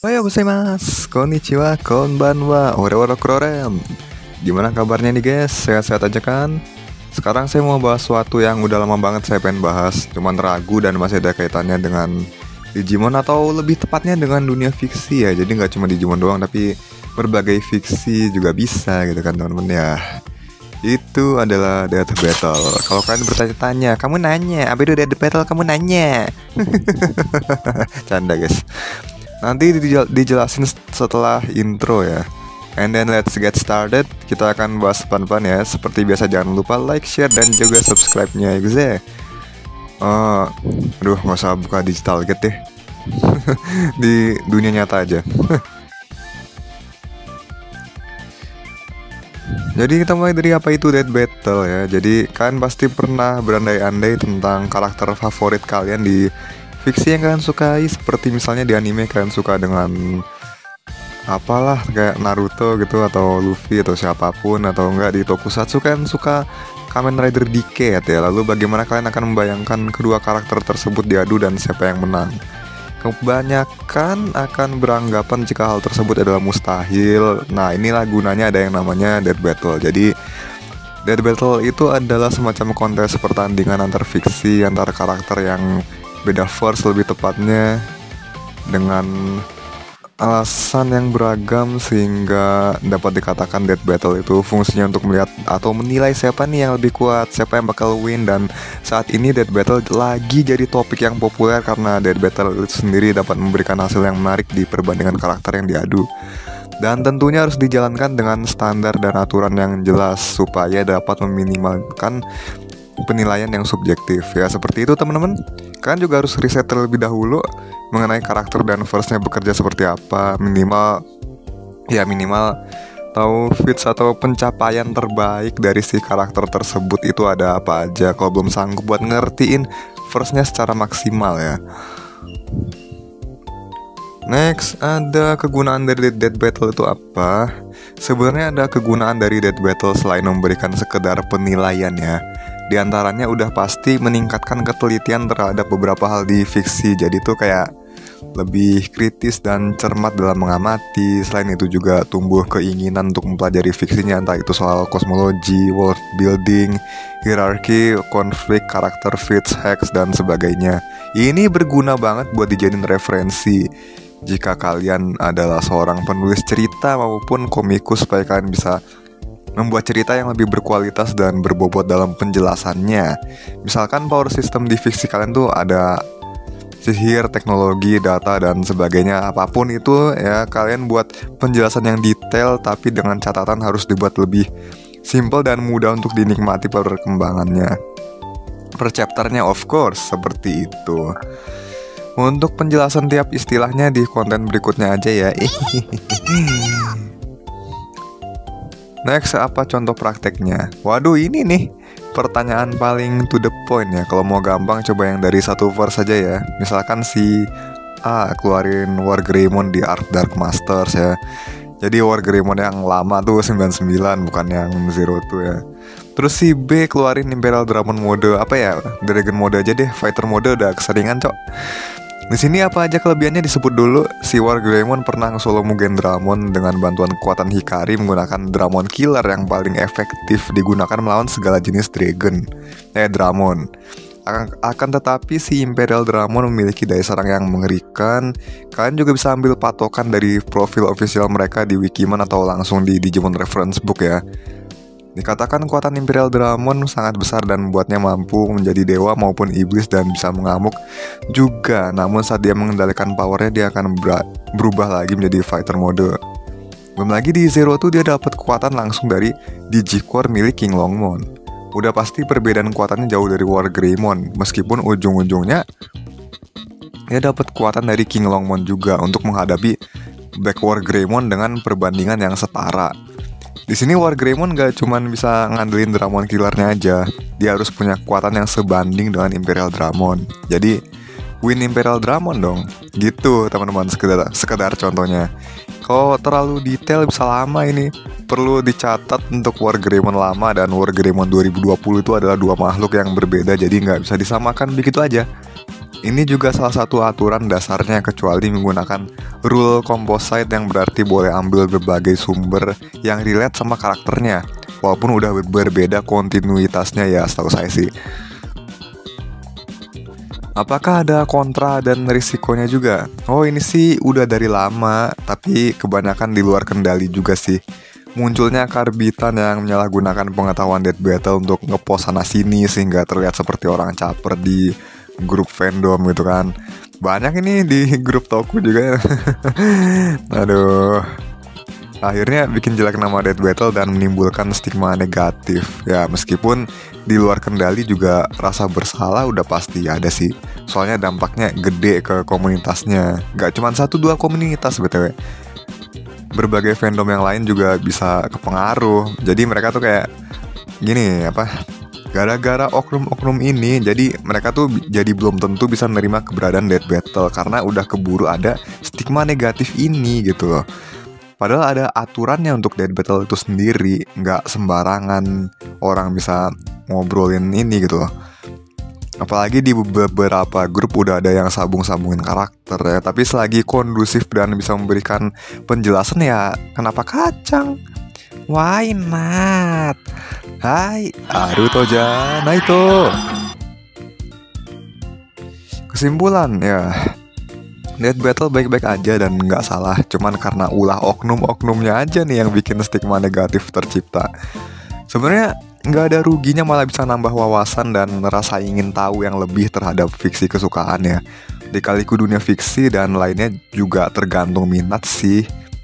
Ohayo gozaimasu, konnichiwa, konbanwa, ore kroren. Gimana kabarnya nih guys? Sehat-sehat aja kan? Sekarang saya mau bahas sesuatu yang udah lama banget saya pengen bahas, cuman ragu dan masih ada kaitannya dengan Digimon atau lebih tepatnya dengan dunia fiksi ya. Jadi nggak cuma Digimon doang, tapi berbagai fiksi juga bisa gitu kan teman-teman ya. Itu adalah Death Battle. Kalau kalian bertanya-tanya, kamu nanya, apa itu Death Battle? Kamu nanya. Canda guys. Nanti dijelasin setelah intro ya. And then let's get started. Kita akan bahas pelan-pelan ya. Seperti biasa jangan lupa like, share, dan juga subscribe-nya ya guys ya. Aduh gak usah buka digital get deh. Di dunia nyata aja. Jadi kita mulai dari apa itu Death Battle ya. Jadi kalian pasti pernah berandai-andai tentang karakter favorit kalian di fiksi yang kalian sukai, seperti misalnya di anime kalian suka dengan apalah kayak Naruto gitu atau Luffy atau siapapun, atau enggak di Tokusatsu kan suka Kamen Rider Decade ya. Lalu bagaimana kalian akan membayangkan kedua karakter tersebut diadu dan siapa yang menang? Kebanyakan akan beranggapan jika hal tersebut adalah mustahil. Nah inilah gunanya ada yang namanya Death Battle. Jadi Death Battle itu adalah semacam kontes pertandingan antar fiksi, antar karakter yang beda verse lebih tepatnya, dengan alasan yang beragam sehingga dapat dikatakan Death Battle itu fungsinya untuk melihat atau menilai siapa nih yang lebih kuat, siapa yang bakal win. Dan saat ini Death Battle lagi jadi topik yang populer karena Death Battle itu sendiri dapat memberikan hasil yang menarik di perbandingan karakter yang diadu. Dan tentunya harus dijalankan dengan standar dan aturan yang jelas supaya dapat meminimalkan penilaian yang subjektif ya. Seperti itu teman-teman. Kalian juga harus riset terlebih dahulu mengenai karakter dan verse-nya bekerja seperti apa. Minimal tahu feats atau pencapaian terbaik dari si karakter tersebut itu ada apa aja. Kalau belum sanggup buat ngertiin verse-nya secara maksimal ya. Next, ada kegunaan dari Death Battle itu apa? Sebenarnya ada kegunaan dari Death Battle selain memberikan sekedar penilaian ya. Di antaranya udah pasti meningkatkan ketelitian terhadap beberapa hal di fiksi. Jadi tuh kayak lebih kritis dan cermat dalam mengamati. Selain itu juga tumbuh keinginan untuk mempelajari fiksinya, entah itu soal kosmologi, world building, hierarki, konflik, karakter, feats, hacks, dan sebagainya. Ini berguna banget buat dijadiin referensi jika kalian adalah seorang penulis cerita maupun komikus, supaya kalian bisa membuat cerita yang lebih berkualitas dan berbobot dalam penjelasannya. Misalkan power system di fiksi kalian tuh ada sihir, teknologi, data, dan sebagainya. Apapun itu ya, kalian buat penjelasan yang detail, tapi dengan catatan harus dibuat lebih simple dan mudah untuk dinikmati perkembangannya. Per chapternya of course, seperti itu. Untuk penjelasan tiap istilahnya di konten berikutnya aja ya. Next, apa contoh prakteknya? Waduh, ini nih pertanyaan paling to the point ya. Kalau mau gampang coba yang dari satu verse saja ya. Misalkan si A keluarin Wargreymon di Arc Dark Masters ya. Jadi Wargreymon yang lama tuh 99, bukan yang Zero tuh ya. Terus si B keluarin Imperial Dramon mode, apa ya, Dragon mode aja deh, Fighter mode udah keseringan cok. Di sini apa aja kelebihannya disebut dulu. Si Wargreymon pernah nge-solo Mugen Dramon dengan bantuan kekuatan Hikari menggunakan Dramon Killer yang paling efektif digunakan melawan segala jenis Dramon. Akan tetapi si Imperial Dramon memiliki daya serang yang mengerikan. Kalian juga bisa ambil patokan dari profil official mereka di Wikimon atau langsung di Digimon Reference Book ya. Dikatakan kekuatan Imperial Dramon sangat besar dan membuatnya mampu menjadi dewa maupun iblis dan bisa mengamuk juga. Namun saat dia mengendalikan powernya, dia akan berubah lagi menjadi fighter mode. Belum lagi di Zero tuh dia dapat kekuatan langsung dari Digicore milik King Longmon. Udah pasti perbedaan kekuatannya jauh dari Wargreymon, meskipun ujung-ujungnya dia dapat kekuatan dari King Longmon juga untuk menghadapi Black Wargreymon dengan perbandingan yang setara. Di sini Wargreymon gak cuman bisa ngandelin Dramon Killernya aja, dia harus punya kekuatan yang sebanding dengan Imperial Dramon. Jadi win Imperial Dramon dong. Gitu teman-teman, sekedar contohnya. Kalau terlalu detail bisa lama ini. Perlu dicatat untuk Wargreymon lama dan Wargreymon 2020 itu adalah dua makhluk yang berbeda, jadi gak bisa disamakan begitu aja. Ini juga salah satu aturan dasarnya kecuali menggunakan rule composite yang berarti boleh ambil berbagai sumber yang relate sama karakternya. Walaupun udah berbeda kontinuitasnya ya setahu saya sih. Apakah ada kontra dan risikonya juga? Oh ini sih udah dari lama, tapi kebanyakan di luar kendali juga sih. Munculnya karbitan yang menyalahgunakan pengetahuan Death Battle untuk ngepost sana sini sehingga terlihat seperti orang caper di grup fandom gitu kan. Banyak ini di grup Toku juga. Aduh. Akhirnya bikin jelek nama Death Battle dan menimbulkan stigma negatif. Ya meskipun di luar kendali juga rasa bersalah udah pasti ada sih. Soalnya dampaknya gede ke komunitasnya. Gak cuma 1-2 komunitas BTW. Berbagai fandom yang lain juga bisa kepengaruh. Jadi mereka tuh kayak gini apa, gara-gara oknum-oknum ini, jadi mereka tuh jadi belum tentu bisa menerima keberadaan Death Battle karena udah keburu ada stigma negatif ini gitu loh. Padahal ada aturannya untuk Death Battle itu sendiri, nggak sembarangan orang bisa ngobrolin ini gitu loh. Apalagi di beberapa grup udah ada yang sambung-sambungin karakter ya. Tapi selagi kondusif dan bisa memberikan penjelasan ya kenapa kacang? Why not? Hai, Arutoja Naito. Kesimpulan ya, Death Battle baik-baik aja dan nggak salah. Cuman karena ulah oknum-oknumnya aja nih yang bikin stigma negatif tercipta. Sebenarnya nggak ada ruginya, malah bisa nambah wawasan dan rasa ingin tahu yang lebih terhadap fiksi kesukaan ya. Di-kaliku dunia fiksi dan lainnya juga tergantung minat sih.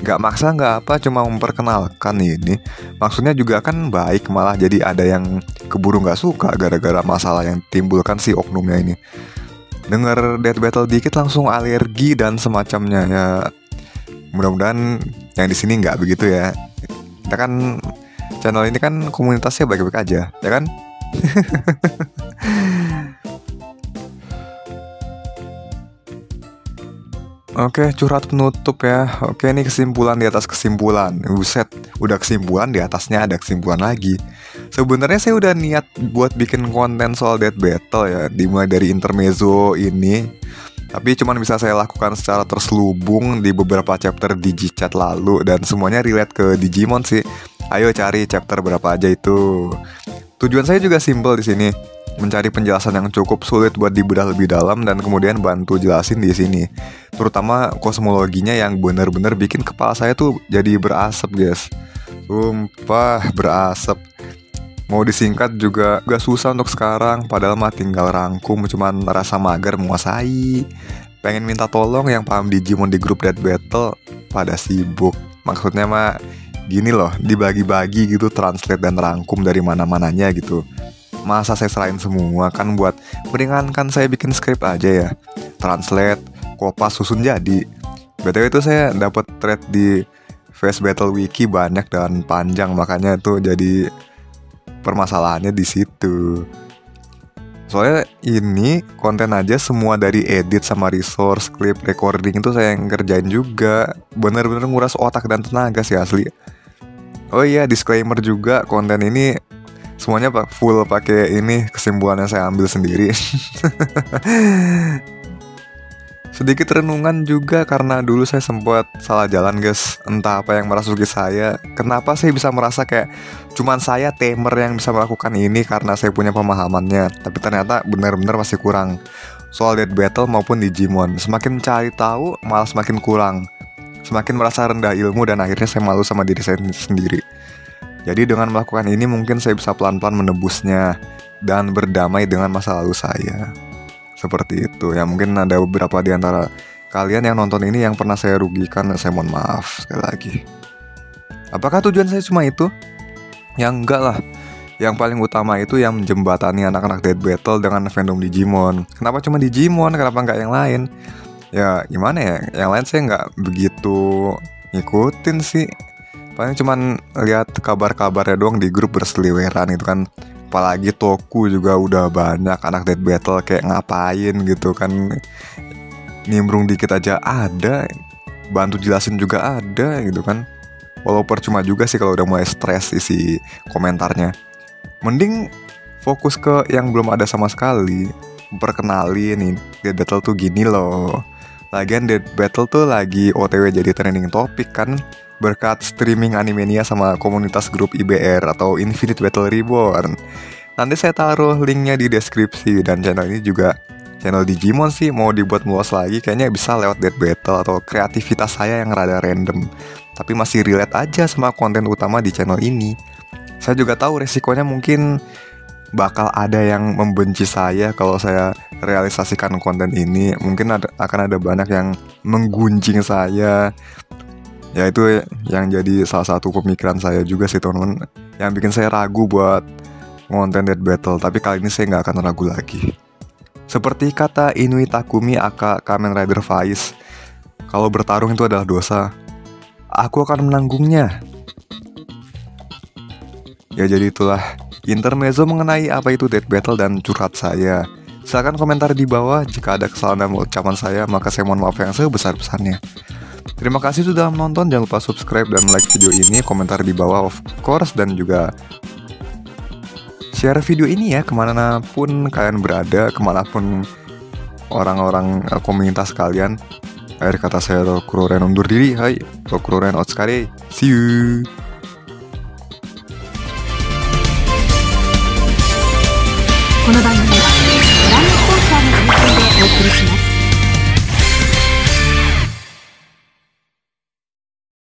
Nggak maksa nggak apa, cuma memperkenalkan ini. Maksudnya juga kan baik, malah jadi ada yang keburu nggak suka gara-gara masalah yang timbulkan si oknumnya ini. Dengar Death Battle dikit langsung alergi dan semacamnya ya. Mudah-mudahan yang di sini nggak begitu ya. Kita kan channel ini kan komunitasnya baik-baik aja, ya kan? Oke, curhat penutup ya. Oke, ini kesimpulan di atas kesimpulan. Buset, udah kesimpulan di atasnya ada kesimpulan lagi. Sebenarnya saya udah niat buat bikin konten soal Death Battle ya, dimulai dari intermezzo ini. Tapi cuman bisa saya lakukan secara terselubung di beberapa chapter Digichat lalu dan semuanya relate ke Digimon sih. Ayo cari chapter berapa aja itu. Tujuan saya juga simple di sini, mencari penjelasan yang cukup sulit buat dibedah lebih dalam dan kemudian bantu jelasin di sini. Terutama kosmologinya yang bener-bener bikin kepala saya tuh jadi berasap, guys. Sumpah berasap. Mau disingkat juga gak susah untuk sekarang, padahal mah tinggal rangkum, cuman rasa mager menguasai. Pengen minta tolong yang paham Digimon di grup Death Battle pada sibuk. Maksudnya mah gini loh, dibagi-bagi gitu, translate dan rangkum dari mana-mananya gitu. Masa saya serahin semua, kan buat meringankan saya bikin skrip aja ya. Translate, kopas, susun jadi. BTW itu saya dapat thread di Face Battle Wiki banyak dan panjang, makanya itu jadi permasalahannya di situ. Soalnya ini konten aja semua dari edit sama resource, clip, recording itu saya yang ngerjain juga. Bener-bener nguras otak dan tenaga sih asli. Oh iya, disclaimer juga, konten ini semuanya full pakai ini kesimpulannya saya ambil sendiri. Sedikit renungan juga karena dulu saya sempat salah jalan, guys. Entah apa yang merasuki saya. Kenapa saya bisa merasa kayak cuman saya tamer yang bisa melakukan ini karena saya punya pemahamannya. Tapi ternyata benar-benar masih kurang. Soal Death Battle maupun Digimon, semakin mencari tahu malah semakin kurang. Semakin merasa rendah ilmu dan akhirnya saya malu sama diri saya sendiri. Jadi dengan melakukan ini mungkin saya bisa pelan-pelan menebusnya dan berdamai dengan masa lalu saya. Seperti itu ya, mungkin ada beberapa di antara kalian yang nonton ini yang pernah saya rugikan, saya mohon maaf sekali lagi. Apakah tujuan saya cuma itu? Ya enggak lah. Yang paling utama itu yang menjembatani anak-anak Death Battle dengan fandom Digimon. Kenapa cuma Digimon? Kenapa nggak yang lain? Ya gimana ya, yang lain saya nggak begitu ngikutin sih. Paling cuman lihat kabar-kabarnya doang di grup berseliweran itu kan. Apalagi Toku juga udah banyak anak Death Battle kayak ngapain gitu kan. Nimbrung dikit aja ada, bantu jelasin juga ada gitu kan. Walau percuma juga sih kalau udah mulai stres isi komentarnya. Mending fokus ke yang belum ada sama sekali. perkenalin nih, Death Battle tuh gini loh. Lagian Death Battle tuh lagi OTW jadi trending topik kan, berkat streaming Animania sama komunitas grup IBR atau Infinite Battle Reborn. Nanti saya taruh linknya di deskripsi. Dan channel ini juga channel Digimon sih, mau dibuat meluas lagi kayaknya bisa lewat Death Battle atau kreativitas saya yang rada random, tapi masih relate aja sama konten utama di channel ini. Saya juga tahu resikonya mungkin bakal ada yang membenci saya kalau saya realisasikan konten ini. Mungkin akan ada banyak yang menggunjing saya. Ya itu yang jadi salah satu pemikiran saya juga sih teman-teman, yang bikin saya ragu buat konten Death Battle. Tapi kali ini saya nggak akan ragu lagi. Seperti kata Inui Takumi aka Kamen Rider Faiz, kalau bertarung itu adalah dosa, aku akan menanggungnya. Ya jadi itulah intermezzo mengenai apa itu Death Battle dan curhat saya. Silahkan komentar di bawah. Jika ada kesalahan dalam ucapan saya, maka saya mohon maaf yang sebesar-besarnya. Terima kasih sudah menonton. Jangan lupa subscribe dan like video ini, komentar di bawah of course, dan juga share video ini ya kemanapun kalian berada, kemanapun orang-orang komunitas kalian. Akhir kata saya Rokuroren undur diri. Hai, Rokuroren Otskare. See you. この番組はご覧のスポンサーの提供でお送りします。